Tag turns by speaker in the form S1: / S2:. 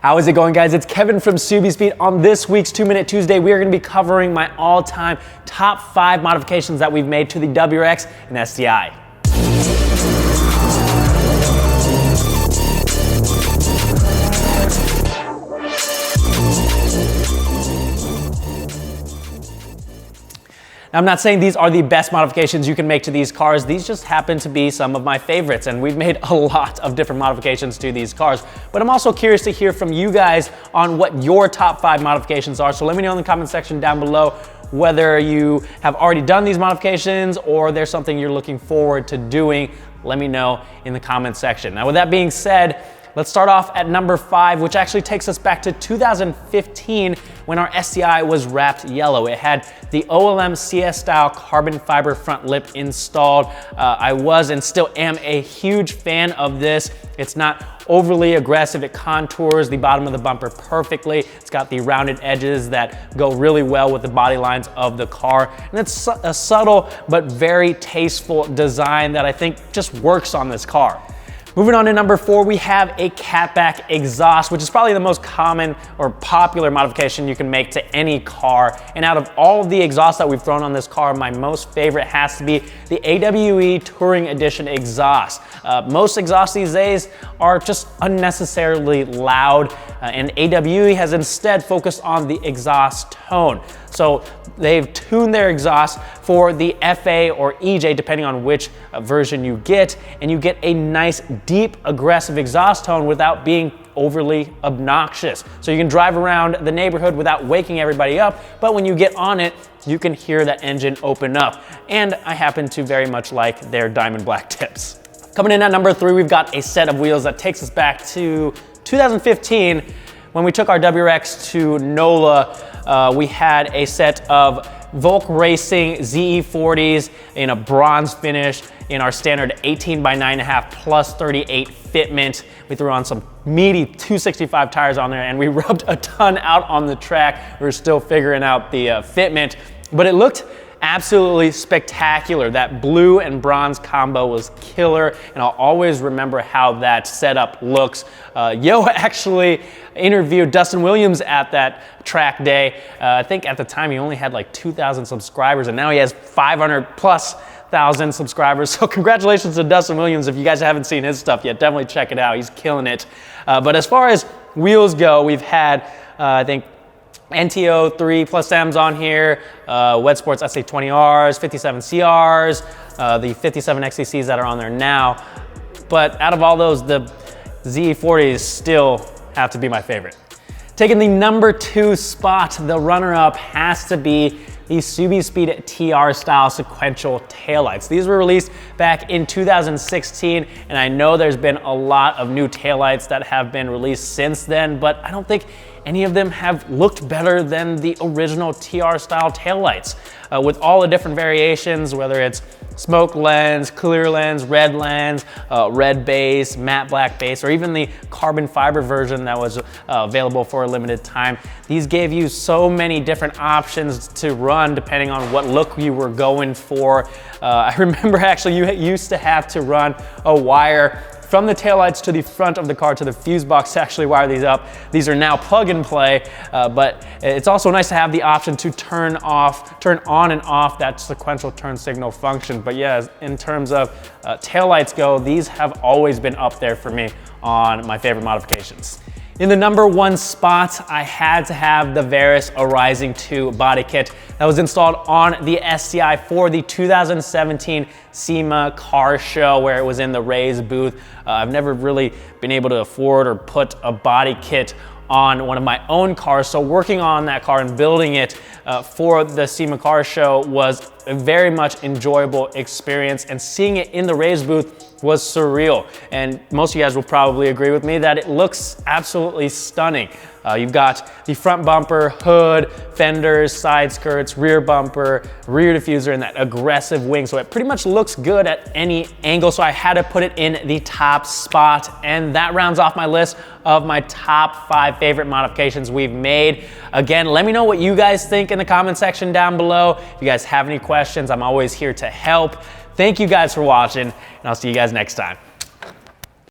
S1: How is it going, guys? It's Kevin from SubiSpeed. On this week's 2-Minute Tuesday, we are going to be covering my all-time top 5 modifications that we've made to the WRX and STI. Now, I'm not saying these are the best modifications you can make to these cars. These just happen to be some of my favorites, and we've made a lot of different modifications to these cars. But I'm also curious to hear from you guys on what your top 5 modifications are. So let me know in the comment section down below whether you have already done these modifications or there's something you're looking forward to doing. Let me know in the comment section. Now, with that being said, let's start off at number 5, which actually takes us back to 2015 when our STI was wrapped yellow. It had the OLM CS style carbon fiber front lip installed. I was and still am a huge fan of this. It's not overly aggressive. It contours the bottom of the bumper perfectly. It's got the rounded edges that go really well with the body lines of the car. And it's a subtle but very tasteful design that I think just works on this car. Moving on to number 4, we have a Catback Exhaust, which is probably the most common or popular modification you can make to any car. And out of all of the exhausts that we've thrown on this car, my most favorite has to be the AWE Touring Edition exhaust. Most exhausts these days are just unnecessarily loud, and AWE has instead focused on the exhaust tone. So they've tuned their exhaust for the FA or EJ, depending on which version you get, and you get a nice, deep, aggressive exhaust tone without being overly obnoxious. So you can drive around the neighborhood without waking everybody up, but when you get on it, you can hear that engine open up. And I happen to very much like their diamond black tips. Coming in at number 3, we've got a set of wheels that takes us back to 2015 when we took our WRX to NOLA. We had a set of Volk Racing ZE40s in a bronze finish in our standard 18 by 9.5 plus 38 fitment. We threw on some meaty 265 tires on there and we rubbed a ton out on the track. We were still figuring out the fitment, but it looked absolutely spectacular. That blue and bronze combo was killer, and I'll always remember how that setup looks. Yo actually interviewed Dustin Williams at that track day. I think at the time he only had like 2,000 subscribers, and now he has 500,000+ subscribers. So congratulations to Dustin Williams. If you guys haven't seen his stuff yet, definitely check it out. He's killing it. But as far as wheels go, we've had, I think, NTO 3+Ms on here, Wet Sports SA20Rs, 57 CRs, the 57 XCCs that are on there now. But out of all those, the ZE40s still have to be my favorite. Taking the number 2 spot, the runner-up has to be the SubiSpeed TR style sequential taillights. These were released back in 2016, and I know there's been a lot of new taillights that have been released since then, but I don't think any of them have looked better than the original TR style taillights. With all the different variations, whether it's smoke lens, clear lens, red base, matte black base, or even the carbon fiber version that was available for a limited time. These gave you so many different options to run depending on what look you were going for. I remember actually you used to have to run a wire from the taillights to the front of the car to the fuse box to actually wire these up. These are now plug and play, but it's also nice to have the option to turn on and off that sequential turn signal function. But yeah, in terms of taillights go, these have always been up there for me on my favorite modifications. In the number 1 spot, I had to have the Varus Body Kit that was installed on the STI for the 2017 SEMA car show where it was in the Ray's booth. I've never really been able to afford or put a body kit on one of my own cars, so working on that car and building it for the SEMA car show was a very much enjoyable experience, and seeing it in the Ray's booth was surreal. And most of you guys will probably agree with me that it looks absolutely stunning. You've got the front bumper, hood, fenders, side skirts, rear bumper, rear diffuser, and that aggressive wing. So it pretty much looks good at any angle. So I had to put it in the top spot. And that rounds off my list of my top 5 favorite modifications we've made. Again, let me know what you guys think in the comment section down below. If you guys have any questions, I'm always here to help. Thank you guys for watching, and I'll see you guys next time.